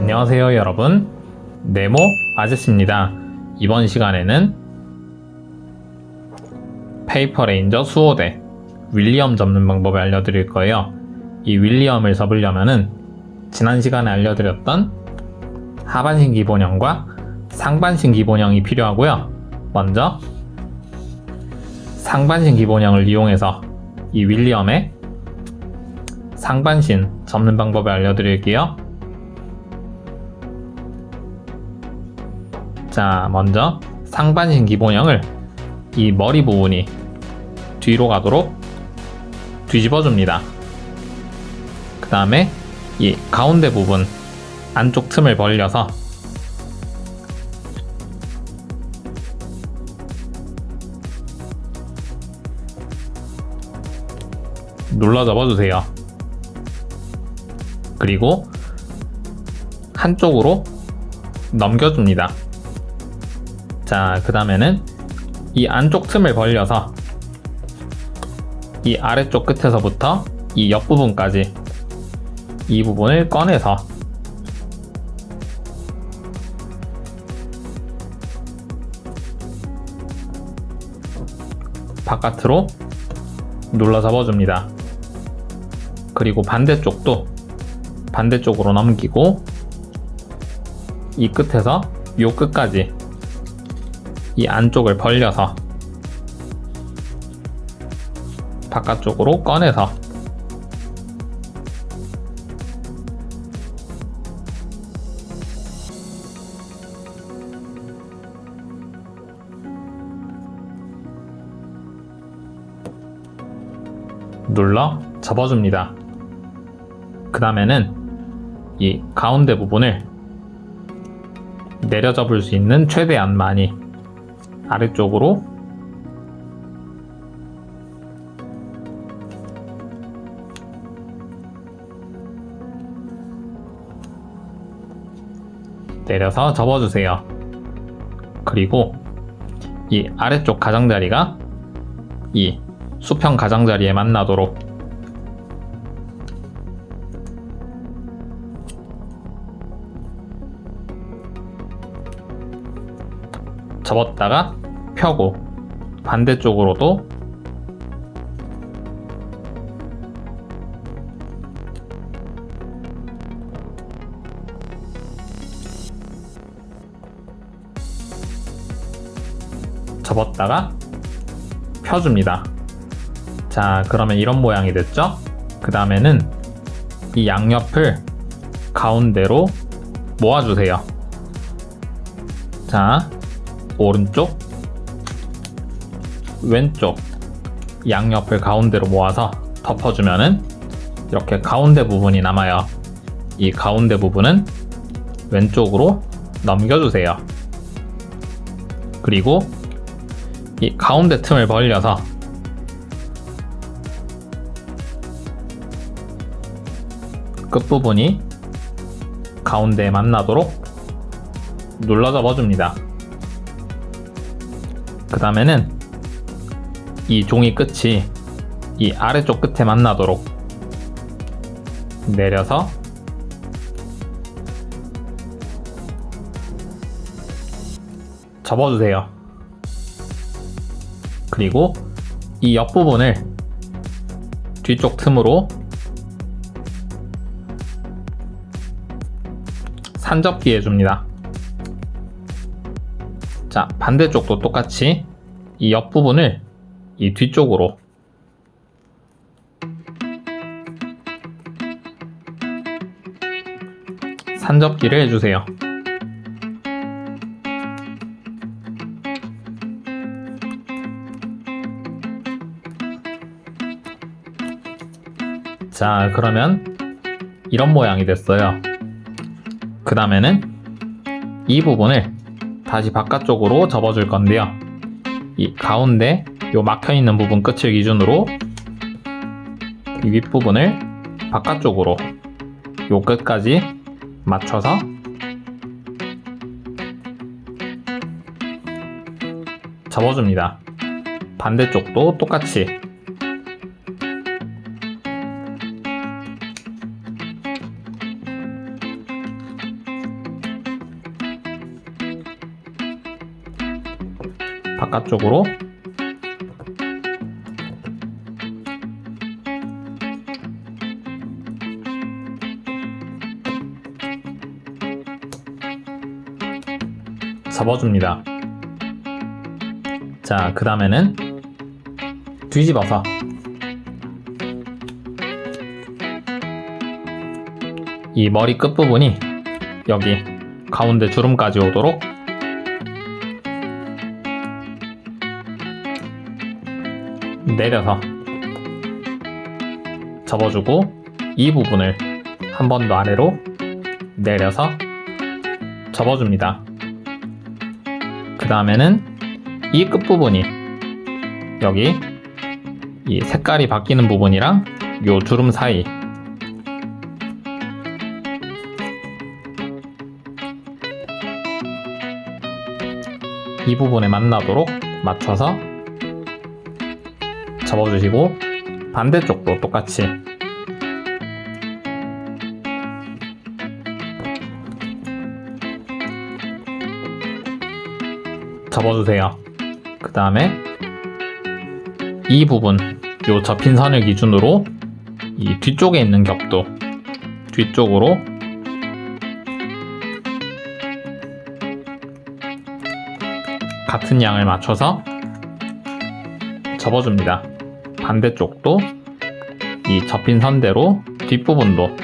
안녕하세요 여러분, 네모 아저씨입니다. 이번 시간에는 페이퍼레인저 수호대 윌리엄 접는 방법을 알려드릴 거예요. 이 윌리엄을 접으려면은 지난 시간에 알려드렸던 하반신 기본형과 상반신 기본형이 필요하고요. 먼저 상반신 기본형을 이용해서 이 윌리엄의 상반신 접는 방법을 알려드릴게요. 자, 먼저 상반신 기본형을 이 머리 부분이 뒤로 가도록 뒤집어 줍니다. 그 다음에 이 가운데 부분 안쪽 틈을 벌려서 눌러 접어주세요. 그리고 한쪽으로 넘겨줍니다. 자, 그 다음에는 이 안쪽 틈을 벌려서 이 아래쪽 끝에서부터 이 옆부분까지 이 부분을 꺼내서 바깥으로 눌러 접어줍니다. 그리고 반대쪽도 반대쪽으로 넘기고 이 끝에서 이 끝까지 이 안쪽을 벌려서 바깥쪽으로 꺼내서 눌러 접어줍니다. 그 다음에는 이 가운데 부분을 내려 접을 수 있는 최대한 많이 아래쪽으로 내려서 접어주세요. 그리고 이 아래쪽 가장자리가 이 수평 가장자리에 만나도록 접었다가 펴고 반대쪽으로도 접었다가 펴줍니다. 자, 그러면 이런 모양이 됐죠? 그 다음에는 이 양옆을 가운데로 모아주세요. 자, 오른쪽, 왼쪽 양옆을 가운데로 모아서 덮어주면은 이렇게 가운데 부분이 남아요. 이 가운데 부분은 왼쪽으로 넘겨주세요. 그리고 이 가운데 틈을 벌려서 끝부분이 가운데에 만나도록 눌러 접어줍니다. 그 다음에는 이 종이 끝이 이 아래쪽 끝에 만나도록 내려서 접어주세요. 그리고 이 옆부분을 뒤쪽 틈으로 산접기 해줍니다. 자, 반대쪽도 똑같이 이 옆부분을 이 뒤쪽으로 산접기를 해주세요. 자, 그러면 이런 모양이 됐어요. 그 다음에는 이 부분을 다시 바깥쪽으로 접어줄 건데요. 이 가운데 요 막혀있는 부분 끝을 기준으로 이 윗부분을 바깥쪽으로 요 끝까지 맞춰서 접어줍니다. 반대쪽도 똑같이 바깥쪽으로 접어줍니다. 자, 그 다음에는 뒤집어서 이 머리 끝부분이 여기 가운데 주름까지 오도록 내려서 접어주고, 이 부분을 한 번 더 아래로 내려서 접어줍니다. 그 다음에는 이 끝부분이 여기 이 색깔이 바뀌는 부분이랑 요 주름 사이 이 부분에 만나도록 맞춰서 접어주시고, 반대쪽도 똑같이 접어주세요. 그 다음에 이 부분, 요 접힌 선을 기준으로 이 뒤쪽에 있는 겹도 뒤쪽으로 같은 양을 맞춰서 접어줍니다. 반대쪽도 이 접힌 선대로 뒷부분도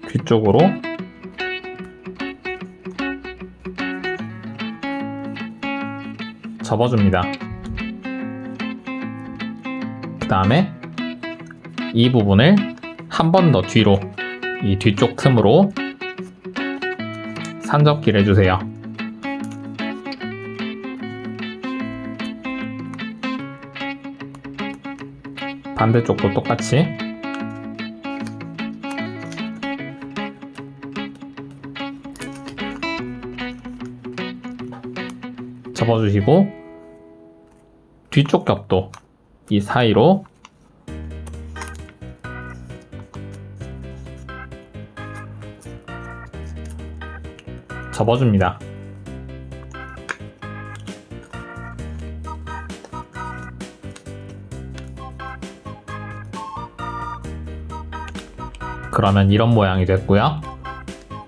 뒤쪽으로 접어줍니다. 그 다음에 이 부분을 한 번 더 뒤로 이 뒤쪽 틈으로 산접기를 해주세요. 반대쪽도 똑같이 접어주시고, 뒤쪽 겹도 이 사이로 접어줍니다. 그러면 이런 모양이 됐고요.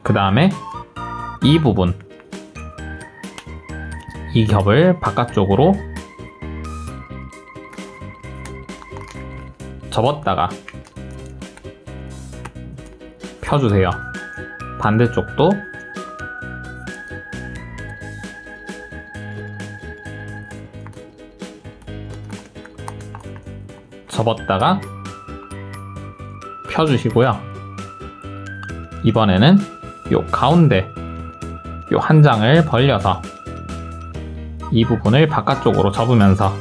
그 다음에 이 부분, 이 겹을 바깥쪽으로 접었다가 펴주세요. 반대쪽도 접었다가 펴주시고요. 이번에는 요 가운데 요 한 장을 벌려서 이 부분을 바깥쪽으로 접으면서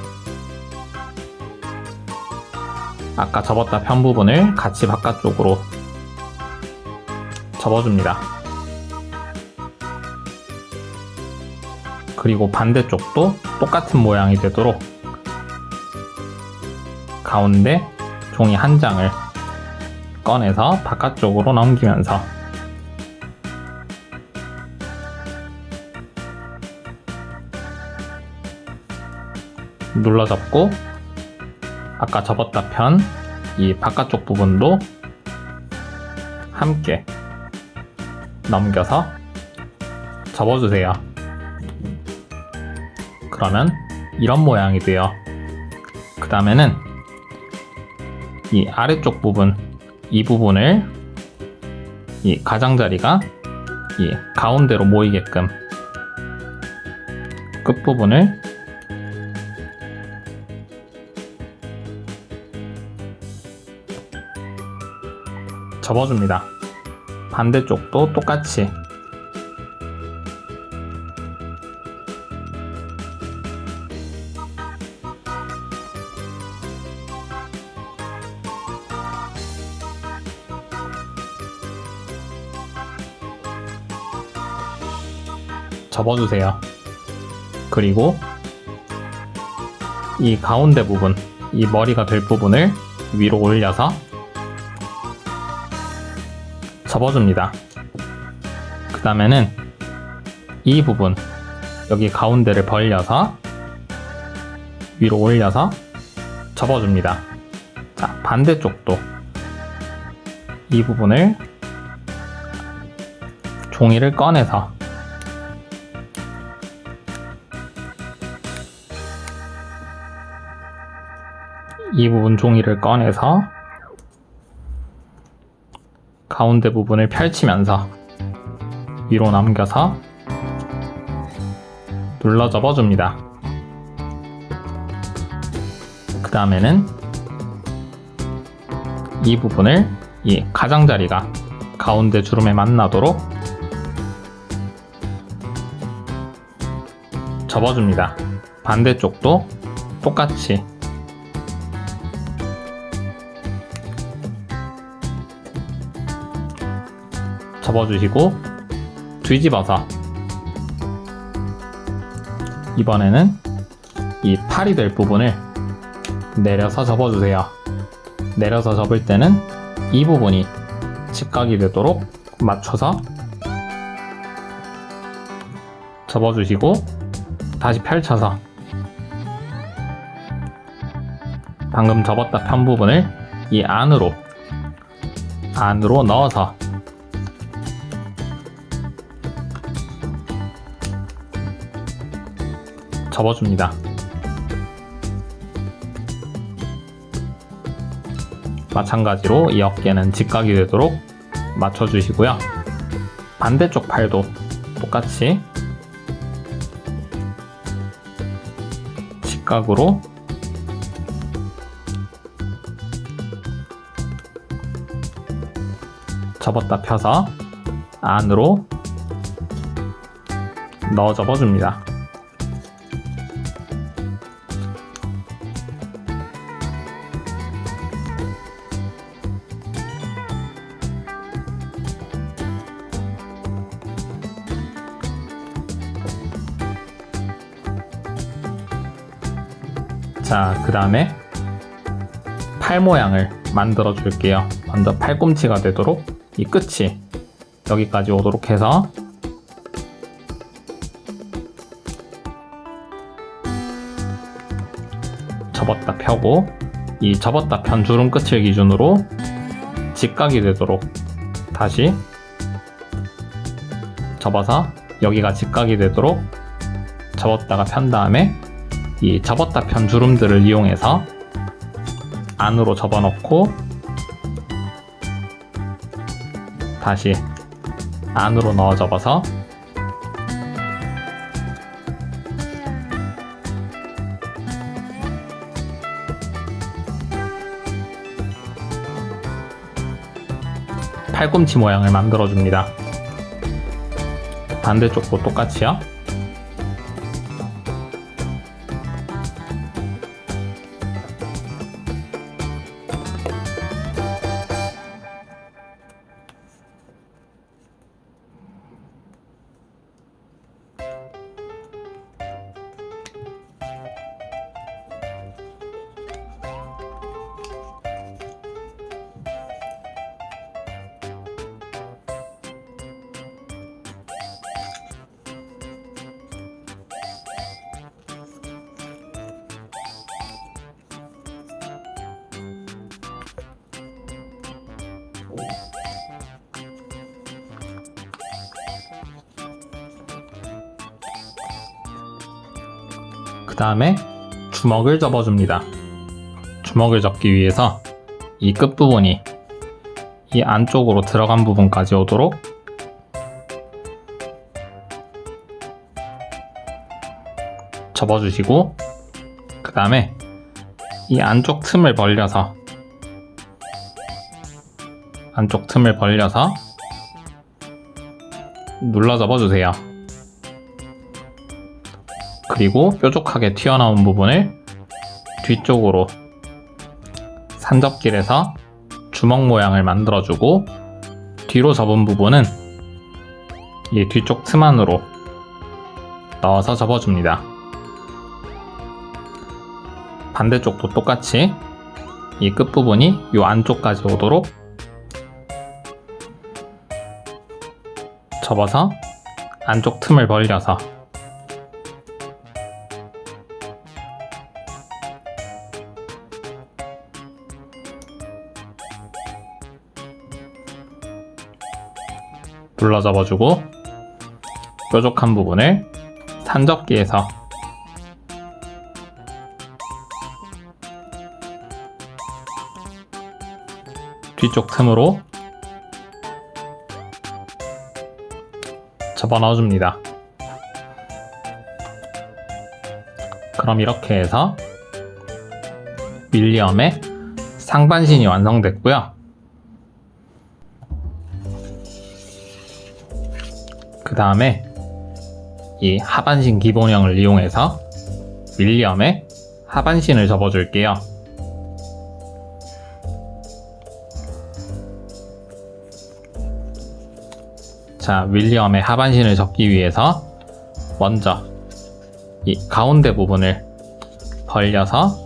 아까 접었다 편 부분을 같이 바깥쪽으로 접어줍니다. 그리고 반대쪽도 똑같은 모양이 되도록 가운데 종이 한 장을 꺼내서 바깥쪽으로 넘기면서 눌러 접고, 아까 접었다 편 이 바깥쪽 부분도 함께 넘겨서 접어주세요. 그러면 이런 모양이 돼요. 그 다음에는 이 아래쪽 부분, 이 부분을 이 가장자리가 이 가운데로 모이게끔 끝부분을 접어줍니다. 반대쪽도 똑같이 접어주세요. 그리고 이 가운데 부분, 이 머리가 될 부분을 위로 올려서 접어줍니다. 그 다음에는 이 부분, 여기 가운데를 벌려서 위로 올려서 접어줍니다. 자, 반대쪽도 이 부분을 종이를 꺼내서 이 부분 종이를 꺼내서 가운데 부분을 펼치면서 위로 넘겨서 눌러 접어줍니다. 그 다음에는 이 부분을 이 가장자리가 가운데 주름에 만나도록 접어줍니다. 반대쪽도 똑같이 접어주시고 뒤집어서 이번에는 이 팔이 될 부분을 내려서 접어주세요. 내려서 접을 때는 이 부분이 직각이 되도록 맞춰서 접어주시고 다시 펼쳐서 방금 접었다 편 부분을 이 안으로 넣어서 접어줍니다. 마찬가지로 이 어깨는 직각이 되도록 맞춰주시고요. 반대쪽 팔도 똑같이 직각으로 접었다 펴서 안으로 넣어 접어줍니다. 자, 그 다음에 팔 모양을 만들어 줄게요. 먼저 팔꿈치가 되도록 이 끝이 여기까지 오도록 해서 접었다 펴고 이 접었다 편 주름 끝을 기준으로 직각이 되도록 다시 접어서 여기가 직각이 되도록 접었다가 편 다음에 이 접었다 편 주름들을 이용해서 안으로 접어넣고 다시 안으로 넣어 접어서 팔꿈치 모양을 만들어 줍니다. 반대쪽도 똑같이요. 그 다음에 주먹을 접어줍니다. 주먹을 접기 위해서 이 끝부분이 이 안쪽으로 들어간 부분까지 오도록 접어주시고 그 다음에 이 안쪽 틈을 벌려서 눌러 접어주세요. 그리고 뾰족하게 튀어나온 부분을 뒤쪽으로 산접길에서 주먹 모양을 만들어주고 뒤로 접은 부분은 이 뒤쪽 틈 안으로 넣어서 접어줍니다. 반대쪽도 똑같이 이 끝부분이 이 안쪽까지 오도록 접어서 안쪽 틈을 벌려서 눌러 접어주고 뾰족한 부분을 산접기에서 뒤쪽 틈으로 접어 넣어줍니다. 그럼 이렇게 해서 윌리엄의 상반신이 완성됐고요. 그 다음에 이 하반신 기본형을 이용해서 윌리엄의 하반신을 접어줄게요. 자, 윌리엄의 하반신을 접기 위해서 먼저 이 가운데 부분을 벌려서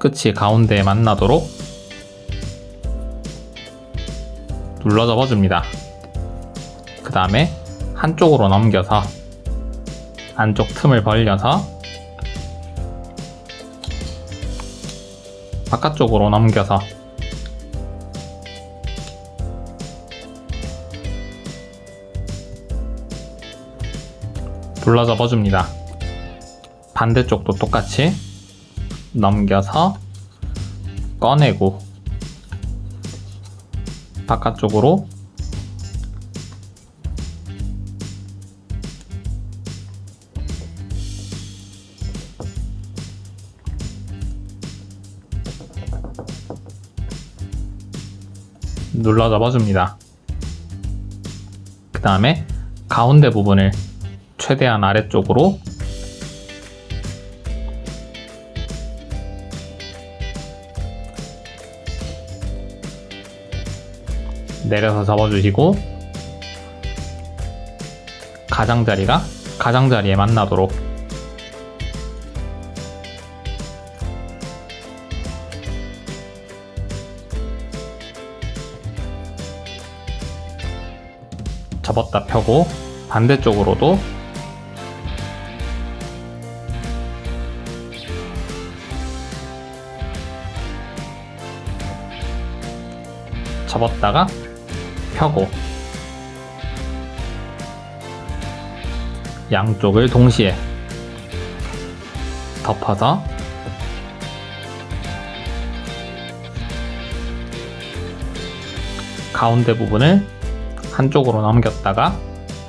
끝이 가운데에 만나도록 눌러 접어줍니다. 그 다음에 한쪽으로 넘겨서 안쪽 틈을 벌려서 바깥쪽으로 넘겨서 눌러 접어줍니다. 반대쪽도 똑같이 넘겨서 꺼내고 바깥쪽으로 눌러 접어줍니다. 그 다음에 가운데 부분을 최대한 아래쪽으로 내려서 접어주시고 가장자리가 가장자리에 만나도록 접었다 펴고 반대쪽으로도 접었다가 펴고 양쪽을 동시에 덮어서 가운데 부분을 한쪽으로 넘겼다가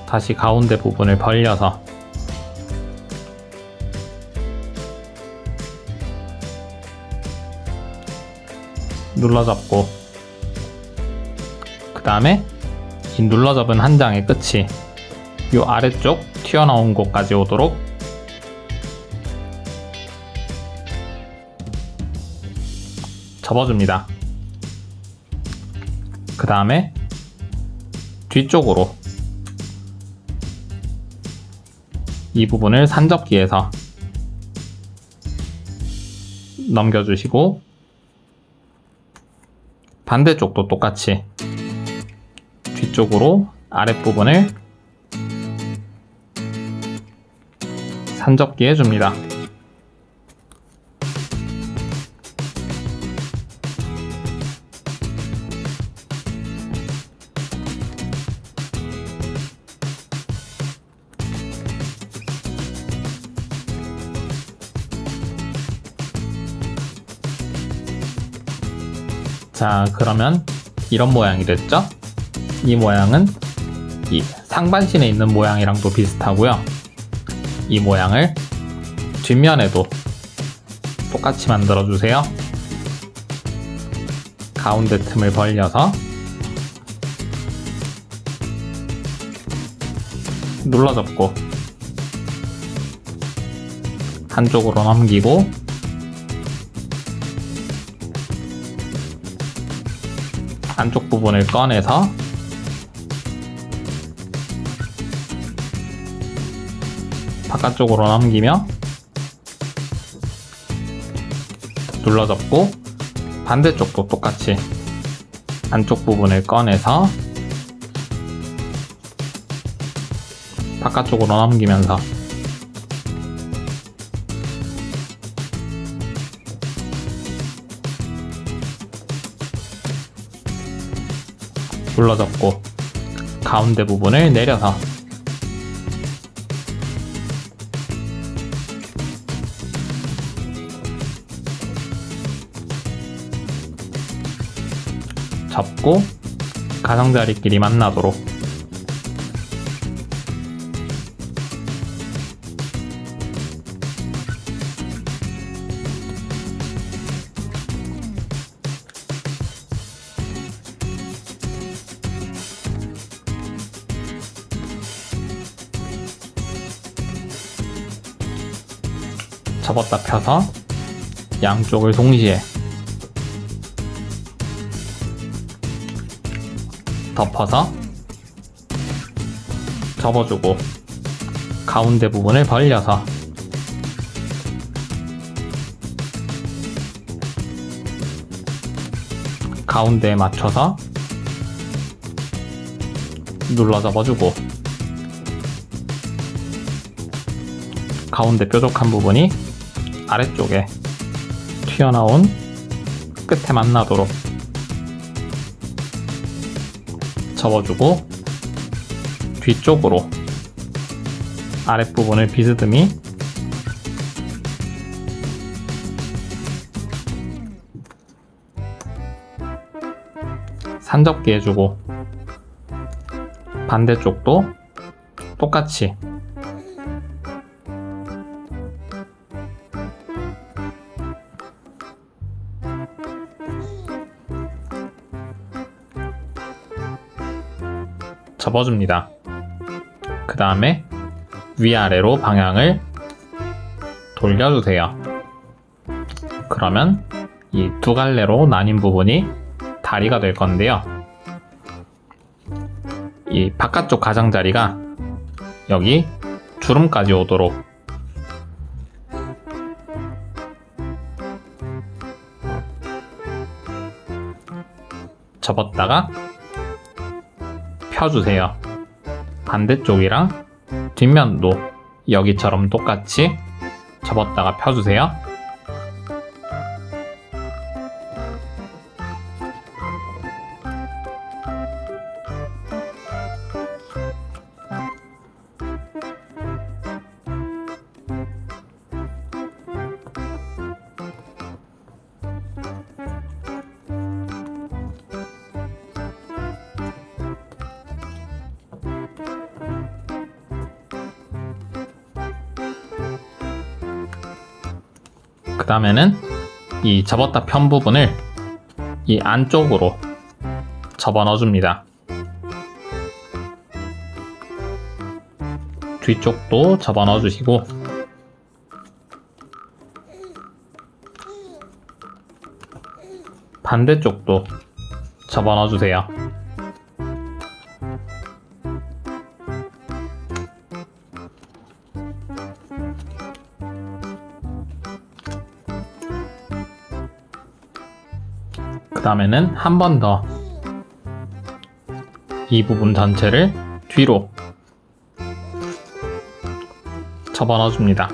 다시 가운데 부분을 벌려서 눌러잡고 그 다음에 이 눌러접은 한 장의 끝이 이 아래쪽 튀어나온 곳까지 오도록 접어줍니다. 그 다음에 뒤쪽으로 이 부분을 산접기에서 넘겨주시고 반대쪽도 똑같이 뒤쪽으로 아랫부분을 산접기 해줍니다. 자, 그러면 이런 모양이 됐죠? 이 모양은 이 상반신에 있는 모양이랑도 비슷하고요. 이 모양을 뒷면에도 똑같이 만들어 주세요. 가운데 틈을 벌려서 눌러 접고 한쪽으로 넘기고 안쪽 부분을 꺼내서 바깥쪽으로 넘기며 눌러 접고 반대쪽도 똑같이 안쪽 부분을 꺼내서 바깥쪽으로 넘기면서 눌러 접고 가운데 부분을 내려서 접고 가장자리끼리 만나도록 접었다 펴서 양쪽을 동시에 덮어서 접어주고 가운데 부분을 벌려서 가운데에 맞춰서 눌러 접어주고 가운데 뾰족한 부분이 아래쪽에 튀어나온 끝에 만나도록 접어주고 뒤쪽으로 아랫부분을 비스듬히 산접기 해주고 반대쪽도 똑같이 접어줍니다. 그 다음에 위아래로 방향을 돌려주세요. 그러면 이 두 갈래로 나뉜 부분이 다리가 될 건데요. 이 바깥쪽 가장자리가 여기 주름까지 오도록 접었다가 펴주세요. 반대쪽이랑 뒷면도 여기처럼 똑같이 접었다가 펴주세요. 그 다음에는 이 접었다 편 부분을 이 안쪽으로 접어 넣어줍니다. 뒤쪽도 접어 넣어주시고 반대쪽도 접어 넣어주세요. 그 다음에는 한 번 더 이 부분 전체를 뒤로 접어 넣어줍니다.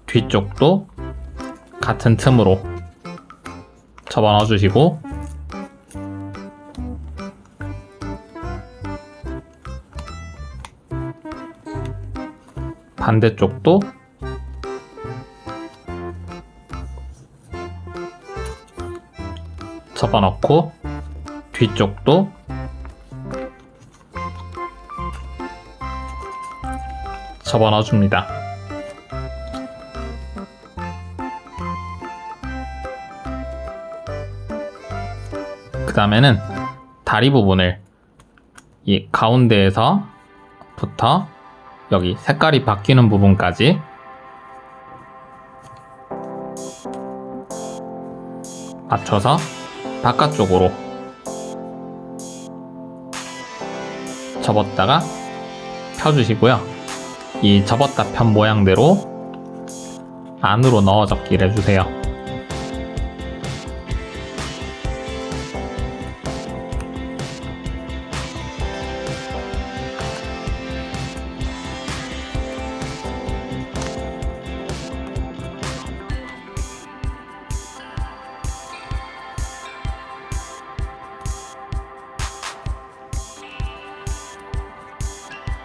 뒤쪽도 같은 틈으로 접어 넣어주시고 반대쪽도 접어넣고 뒤쪽도 접어넣어줍니다. 그 다음에는 다리 부분을 이 가운데에서부터 여기 색깔이 바뀌는 부분까지 맞춰서 바깥쪽으로 접었다가 펴주시고요. 이 접었다 편 모양대로 안으로 넣어 접기를 해주세요.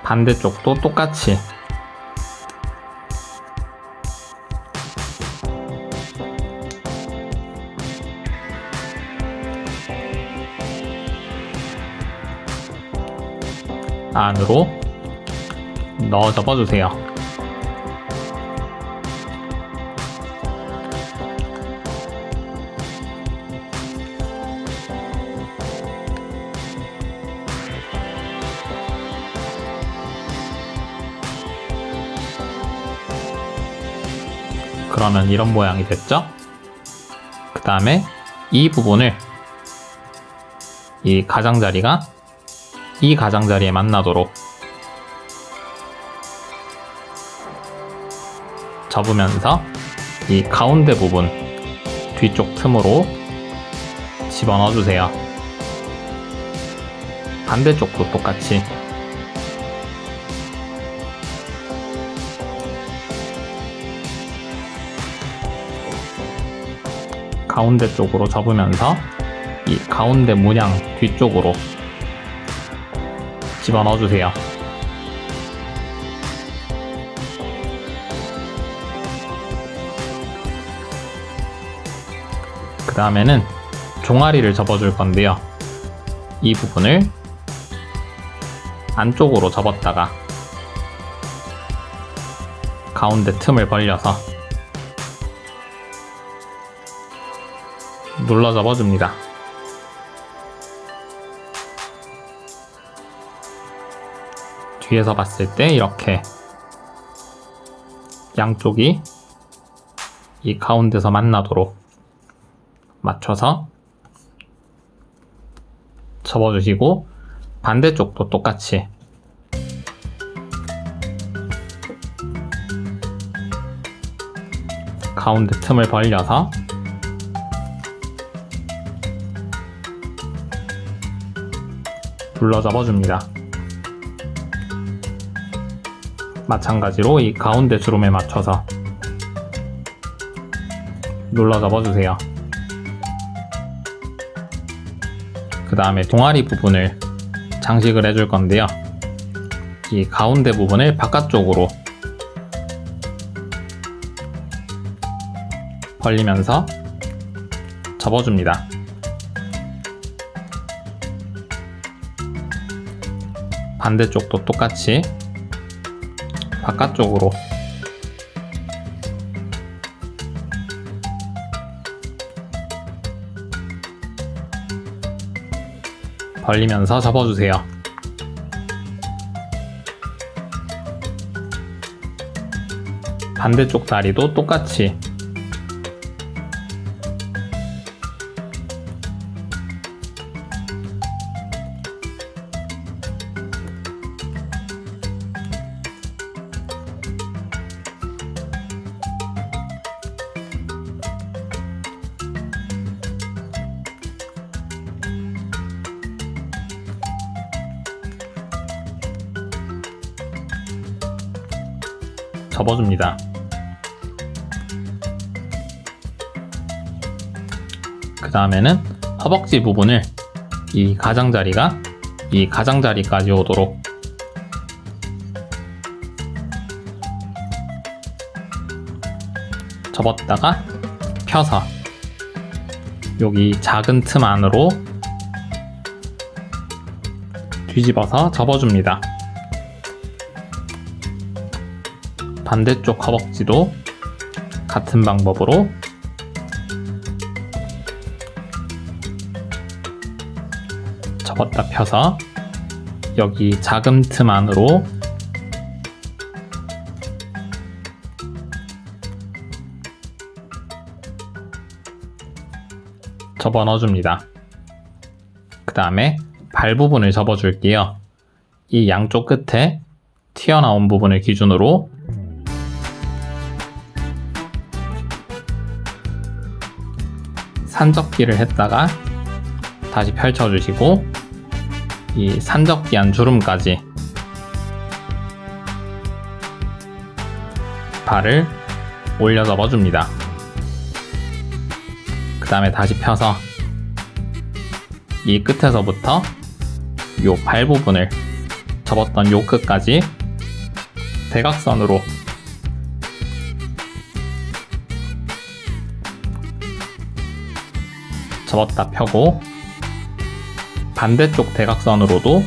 반대쪽도 똑같이 안으로 넣어 접어주세요. 그러면 이런 모양이 됐죠? 그 다음에 이 부분을 이 가장자리가 이 가장자리에 만나도록 접으면서 이 가운데 부분 뒤쪽 틈으로 집어넣어 주세요. 반대쪽도 똑같이 가운데 쪽으로 접으면서 이 가운데 문양 뒤쪽으로 집어넣어 주세요. 그 다음에는 종아리를 접어줄 건데요. 이 부분을 안쪽으로 접었다가 가운데 틈을 벌려서 눌러 접어줍니다. 뒤에서 봤을 때 이렇게 양쪽이 이 가운데서 만나도록 맞춰서 접어주시고 반대쪽도 똑같이 가운데 틈을 벌려서 눌러 접어줍니다. 마찬가지로 이 가운데 주름에 맞춰서 눌러 접어주세요. 그 다음에 동아리 부분을 장식을 해줄 건데요. 이 가운데 부분을 바깥쪽으로 벌리면서 접어줍니다. 반대쪽도 똑같이 바깥쪽으로 벌리면서 접어주세요. 반대쪽 다리도 똑같이 접어줍니다. 그 다음에는 허벅지 부분을 이 가장자리가 이 가장자리까지 오도록 접었다가 펴서 여기 작은 틈 안으로 뒤집어서 접어줍니다. 반대쪽 허벅지도 같은 방법으로 접었다 펴서 여기 작은 틈 안으로 접어 넣어줍니다. 그 다음에 발 부분을 접어줄게요. 이 양쪽 끝에 튀어나온 부분을 기준으로 산접기를 했다가 다시 펼쳐주시고 이 산접기한 주름까지 발을 올려 접어줍니다. 그 다음에 다시 펴서 이 끝에서부터 이 발 부분을 접었던 요 끝까지 대각선으로 접었다 펴고, 반대쪽 대각선으로도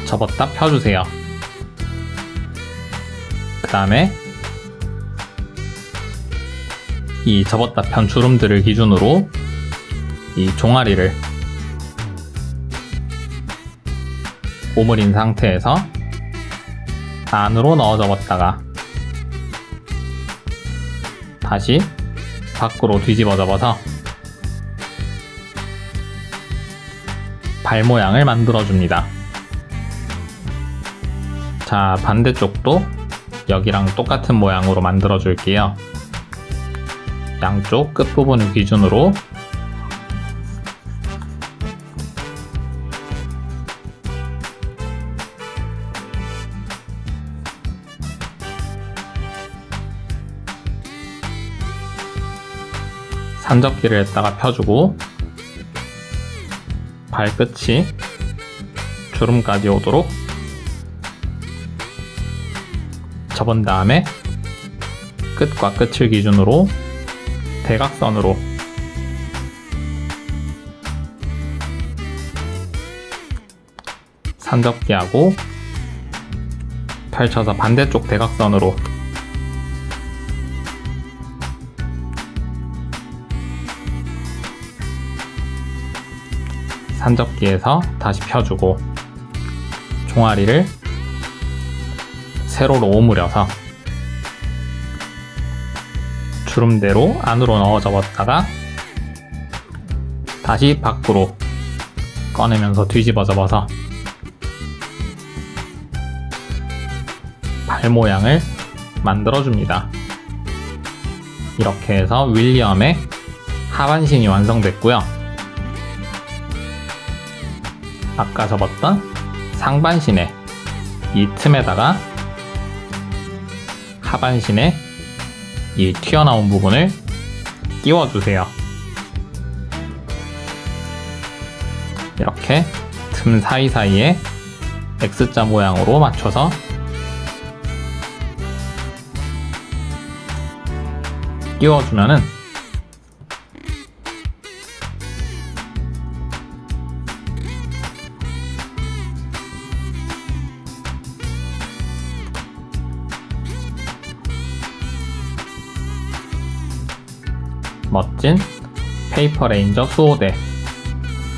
접었다 펴주세요. 그 다음에 이 접었다 편 주름들을 기준으로 이 종아리를 오므린 상태에서 안으로 넣어 접었다가 다시 밖으로 뒤집어 접어서 발 모양을 만들어 줍니다. 자, 반대쪽도 여기랑 똑같은 모양으로 만들어 줄게요. 양쪽 끝부분을 기준으로 산접기를 했다가 펴주고, 발끝이 주름까지 오도록 접은 다음에 끝과 끝을 기준으로 대각선으로 산접기하고 펼쳐서 반대쪽 대각선으로 산접기에서 다시 펴주고, 종아리를 세로로 오므려서 주름대로 안으로 넣어 접었다가 다시 밖으로 꺼내면서 뒤집어 접어서 발 모양을 만들어 줍니다. 이렇게 해서 윌리엄의 하반신이 완성됐고요. 아까 접었던 상반신의 이 틈에다가 하반신의 이 튀어나온 부분을 끼워주세요. 이렇게 틈 사이사이에 X자 모양으로 맞춰서 끼워주면은 멋진 페이퍼 레인저 수호대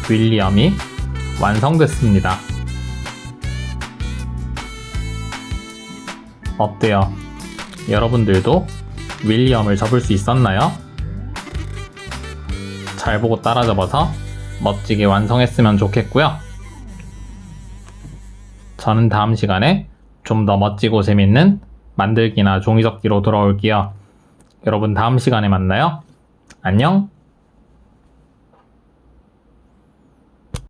윌리엄이 완성됐습니다. 어때요? 여러분들도 윌리엄을 접을 수 있었나요? 잘 보고 따라 접어서 멋지게 완성했으면 좋겠고요. 저는 다음 시간에 좀 더 멋지고 재밌는 만들기나 종이접기로 돌아올게요. 여러분 다음 시간에 만나요. 안녕.